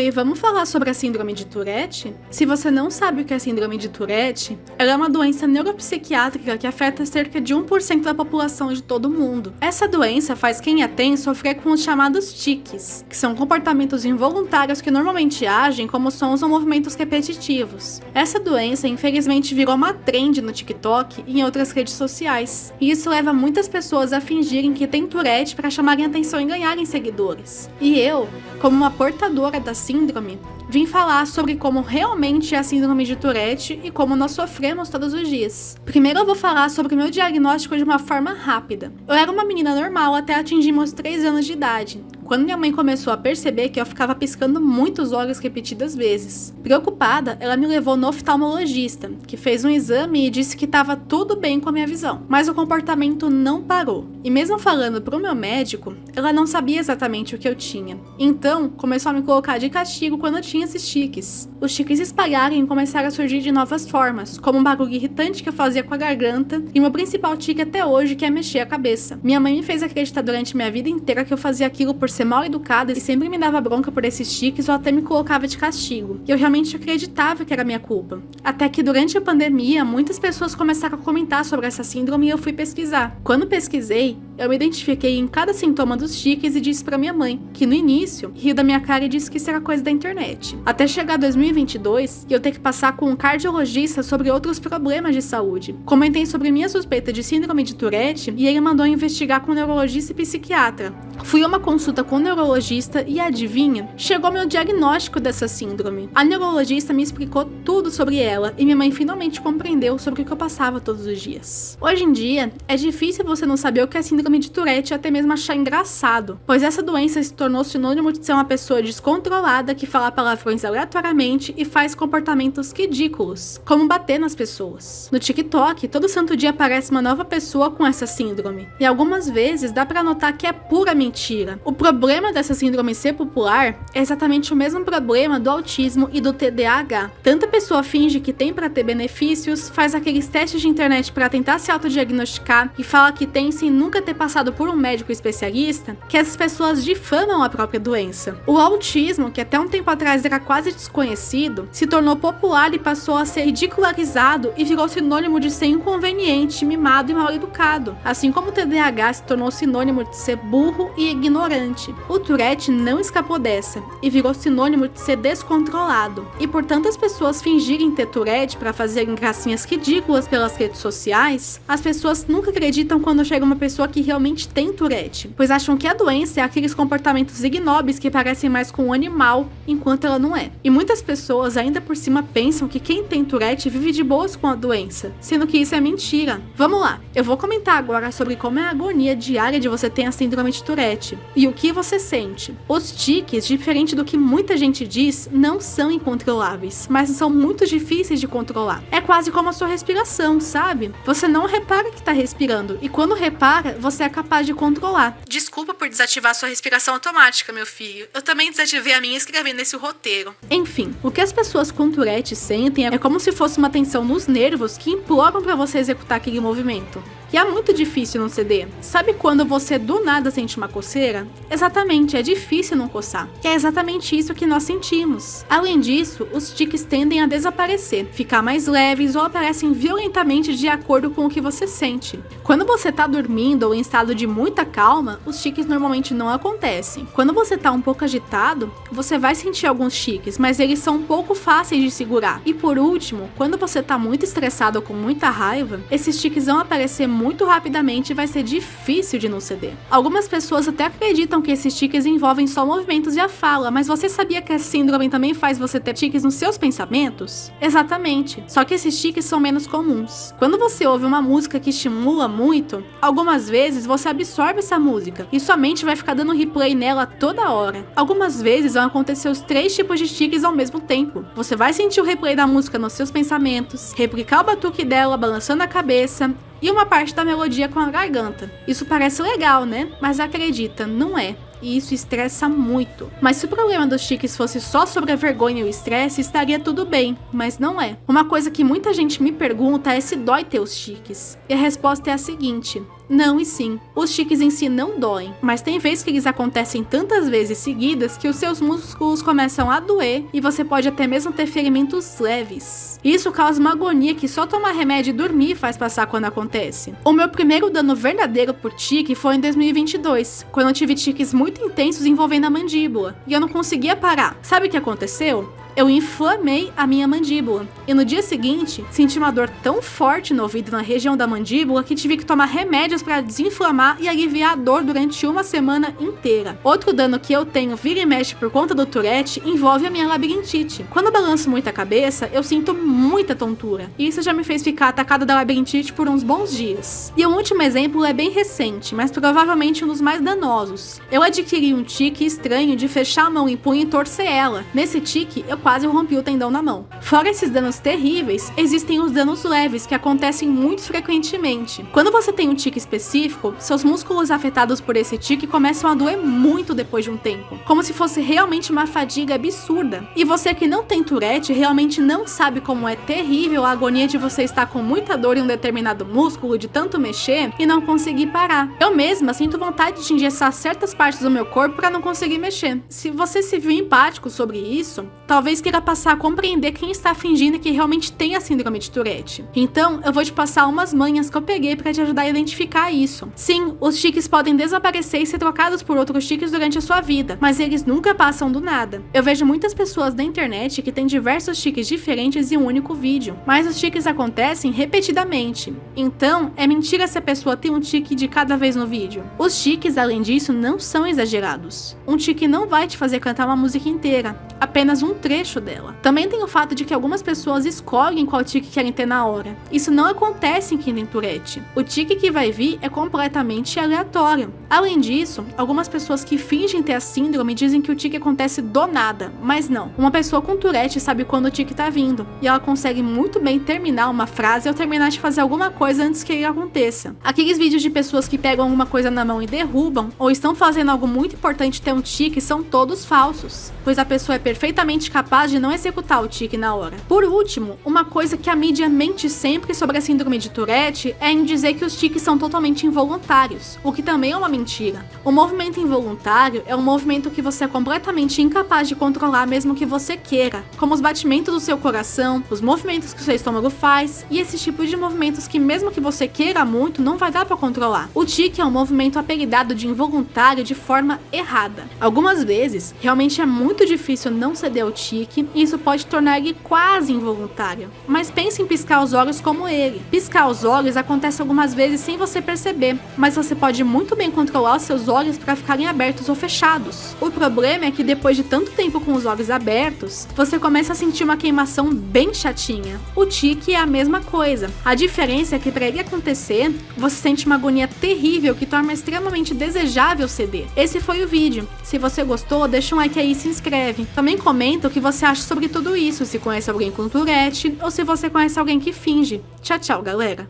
Oi, vamos falar sobre a síndrome de Tourette? Se você não sabe o que é a síndrome de Tourette, ela é uma doença neuropsiquiátrica que afeta cerca de 1% da população de todo mundo. Essa doença faz quem a tem sofrer com os chamados tiques, que são comportamentos involuntários que normalmente agem como sons ou movimentos repetitivos. Essa doença, infelizmente, virou uma trend no TikTok e em outras redes sociais, e isso leva muitas pessoas a fingirem que têm Tourette para chamarem atenção e ganharem seguidores. E eu, como uma portadora da síndrome, vim falar sobre como realmente é a síndrome de Tourette e como nós sofremos todos os dias. Primeiro eu vou falar sobre o meu diagnóstico de uma forma rápida. Eu era uma menina normal até atingir meus 3 anos de idade, quando minha mãe começou a perceber que eu ficava piscando muito os olhos repetidas vezes. Preocupada, ela me levou no oftalmologista, que fez um exame e disse que estava tudo bem com a minha visão, mas o comportamento não parou. E mesmo falando para o meu médico, ela não sabia exatamente o que eu tinha. Então, começou a me colocar de castigo quando eu tinha esses tiques. Os tiques se espalharam e começaram a surgir de novas formas, como um barulho irritante que eu fazia com a garganta, e meu principal tique até hoje, que é mexer a cabeça. Minha mãe me fez acreditar durante minha vida inteira que eu fazia aquilo por ser mal educada e sempre me dava bronca por esses tiques ou até me colocava de castigo. E eu realmente acreditava que era minha culpa. Até que durante a pandemia, muitas pessoas começaram a comentar sobre essa síndrome e eu fui pesquisar. Quando pesquisei, eu me identifiquei em cada sintoma dos tiques e disse pra minha mãe, que no início, riu da minha cara e disse que isso era coisa da internet. Até chegar 2022 e eu ter que passar com um cardiologista sobre outros problemas de saúde. Comentei sobre minha suspeita de síndrome de Tourette e ele mandou investigar com um neurologista e psiquiatra. Fui a uma consulta com o neurologista e adivinha? Chegou meu diagnóstico dessa síndrome. A neurologista me explicou tudo sobre ela e minha mãe finalmente compreendeu sobre o que eu passava todos os dias. Hoje em dia, é difícil você não saber o que é síndrome de Tourette e até mesmo achar engraçado, pois essa doença se tornou sinônimo de ser uma pessoa descontrolada que fala palavrões aleatoriamente e faz comportamentos ridículos, como bater nas pessoas. No TikTok, todo santo dia aparece uma nova pessoa com essa síndrome, e algumas vezes dá pra notar que é pura mentira. O problema dessa síndrome ser popular é exatamente o mesmo problema do autismo e do TDAH. Tanta pessoa finge que tem pra ter benefícios, faz aqueles testes de internet pra tentar se autodiagnosticar e fala que tem sem nunca ter passado por um médico especialista, que essas pessoas difamam a própria doença. O autismo, que até um tempo atrás era quase desconhecido, se tornou popular e passou a ser ridicularizado e virou sinônimo de ser inconveniente, mimado e mal educado, assim como o TDAH se tornou sinônimo de ser burro e ignorante. O Tourette não escapou dessa e virou sinônimo de ser descontrolado. E por tantas pessoas fingirem ter Tourette para fazerem gracinhas ridículas pelas redes sociais, as pessoas nunca acreditam quando chega uma pessoa que realmente tem Tourette, pois acham que a doença é aqueles comportamentos ignóbeis que parecem mais com um animal, enquanto ela não é. E muitas pessoas ainda por cima pensam que quem tem Tourette vive de boas com a doença, sendo que isso é mentira. Vamos lá, eu vou comentar agora sobre como é a agonia diária de você ter a síndrome de Tourette e o que você sente. Os tiques, diferente do que muita gente diz, não são incontroláveis, mas são muito difíceis de controlar. É quase como a sua respiração, sabe? Você não repara que tá respirando, e quando repara, você é capaz de controlar. Desculpa por desativar sua respiração automática, meu filho. Eu também desativei a minha escrevendo esse roteiro. Enfim, o que as pessoas com Tourette sentem é como se fosse uma tensão nos nervos que imploram pra você executar aquele movimento. E é muito difícil não ceder. Sabe quando você do nada sente uma coceira? Exatamente, é difícil não coçar. E é exatamente isso que nós sentimos. Além disso, os tiques tendem a desaparecer, ficar mais leves ou aparecem violentamente de acordo com o que você sente. Quando você tá dormindo ou em estado de muita calma, os tiques normalmente não acontecem. Quando você tá um pouco agitado, você vai sentir alguns tiques, mas eles são um pouco fáceis de segurar. E por último, quando você tá muito estressado ou com muita raiva, esses tiques vão aparecer muito rapidamente e vai ser difícil de não ceder. Algumas pessoas até acreditam que esses tiques envolvem só movimentos e a fala, mas você sabia que essa síndrome também faz você ter tiques nos seus pensamentos? Exatamente, só que esses tiques são menos comuns. Quando você ouve uma música que estimula muito, algumas vezes você absorve essa música e sua mente vai ficar dando replay nela toda hora. Algumas vezes vão acontecer os 3 tipos de tiques ao mesmo tempo. Você vai sentir o replay da música nos seus pensamentos, replicar o batuque dela balançando a cabeça e uma parte da melodia com a garganta. Isso parece legal, né? Mas acredita, não é. E isso estressa muito. Mas se o problema dos tiques fosse só sobre a vergonha e o estresse, estaria tudo bem, mas não é. Uma coisa que muita gente me pergunta é se dói ter os tiques. E a resposta é a seguinte: Não e sim. Os tiques em si não doem, mas tem vezes que eles acontecem tantas vezes seguidas que os seus músculos começam a doer e você pode até mesmo ter ferimentos leves. Isso causa uma agonia que só tomar remédio e dormir faz passar quando acontece. O meu primeiro dano verdadeiro por tique foi em 2022, quando eu tive tiques muito intensos envolvendo a mandíbula, e eu não conseguia parar. Sabe o que aconteceu? Eu inflamei a minha mandíbula, e no dia seguinte, senti uma dor tão forte no ouvido na região da mandíbula que tive que tomar remédios para desinflamar e aliviar a dor durante uma semana inteira. Outro dano que eu tenho vira e mexe por conta do Tourette envolve a minha labirintite. Quando eu balanço muito a cabeça, eu sinto muita tontura, e isso já me fez ficar atacada da labirintite por uns bons dias. E o último exemplo é bem recente, mas provavelmente um dos mais danosos. Eu adquiri um tique estranho de fechar a mão em punho e torcer ela. Nesse tique, eu quase rompi o tendão na mão. Fora esses danos terríveis, existem os danos leves que acontecem muito frequentemente. Quando você tem um tique específico, seus músculos afetados por esse tique começam a doer muito depois de um tempo, como se fosse realmente uma fadiga absurda. E você que não tem Tourette realmente não sabe como é terrível a agonia de você estar com muita dor em um determinado músculo de tanto mexer e não conseguir parar. Eu mesma sinto vontade de engessar certas partes do meu corpo para não conseguir mexer. Se você se viu empático sobre isso, talvez queira passar a compreender quem está fingindo que realmente tem a síndrome de Tourette. Então, eu vou te passar umas manhas que eu peguei para te ajudar a identificar isso. Sim, os tiques podem desaparecer e ser trocados por outros tiques durante a sua vida, mas eles nunca passam do nada. Eu vejo muitas pessoas na internet que têm diversos tiques diferentes em um único vídeo, mas os tiques acontecem repetidamente. Então, é mentira se a pessoa tem um tique de cada vez no vídeo. Os tiques, além disso, não são exagerados. Um tique não vai te fazer cantar uma música inteira, apenas um trecho dela. Também tem o fato de que algumas pessoas escolhem qual tique querem ter na hora. Isso não acontece em quem tem Tourette. O tique que vai vir é completamente aleatório. Além disso, algumas pessoas que fingem ter a síndrome dizem que o tique acontece do nada, mas não. Uma pessoa com Tourette sabe quando o tique tá vindo, e ela consegue muito bem terminar uma frase ou terminar de fazer alguma coisa antes que ele aconteça. Aqueles vídeos de pessoas que pegam alguma coisa na mão e derrubam, ou estão fazendo algo muito importante ter um tique, são todos falsos, pois a pessoa é perfeitamente capaz de não executar o tique na hora. Por último, uma coisa que a mídia mente sempre sobre a síndrome de Tourette é em dizer que os tiques são totalmente involuntários, o que também é uma mentira. O movimento involuntário é um movimento que você é completamente incapaz de controlar mesmo que você queira, como os batimentos do seu coração, os movimentos que o seu estômago faz e esse tipo de movimentos que mesmo que você queira muito, não vai dar para controlar. O tique é um movimento apelidado de involuntário de forma errada. Algumas vezes, realmente é muito difícil não ceder ao tique e isso pode tornar ele quase involuntário. Mas pense em piscar os olhos como ele. Piscar os olhos acontece algumas vezes sem você perceber, mas você pode muito bem controlar os seus olhos para ficarem abertos ou fechados. O problema é que depois de tanto tempo com os olhos abertos, você começa a sentir uma queimação bem chatinha. O tique é a mesma coisa. A diferença é que para ele acontecer, você sente uma agonia terrível que torna extremamente desejável ceder. Esse foi o vídeo. Se você gostou, deixa um like aí e se inscreve. Também comenta o que você acha sobre tudo isso, se conhece alguém com Tourette ou se você conhece alguém que finge. Tchau, tchau, galera.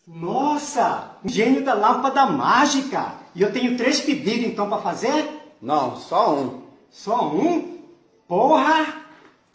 Nossa, um gênio da lâmpada mágica. E eu tenho 3 pedidos então para fazer? Não, só um. Só um? Porra!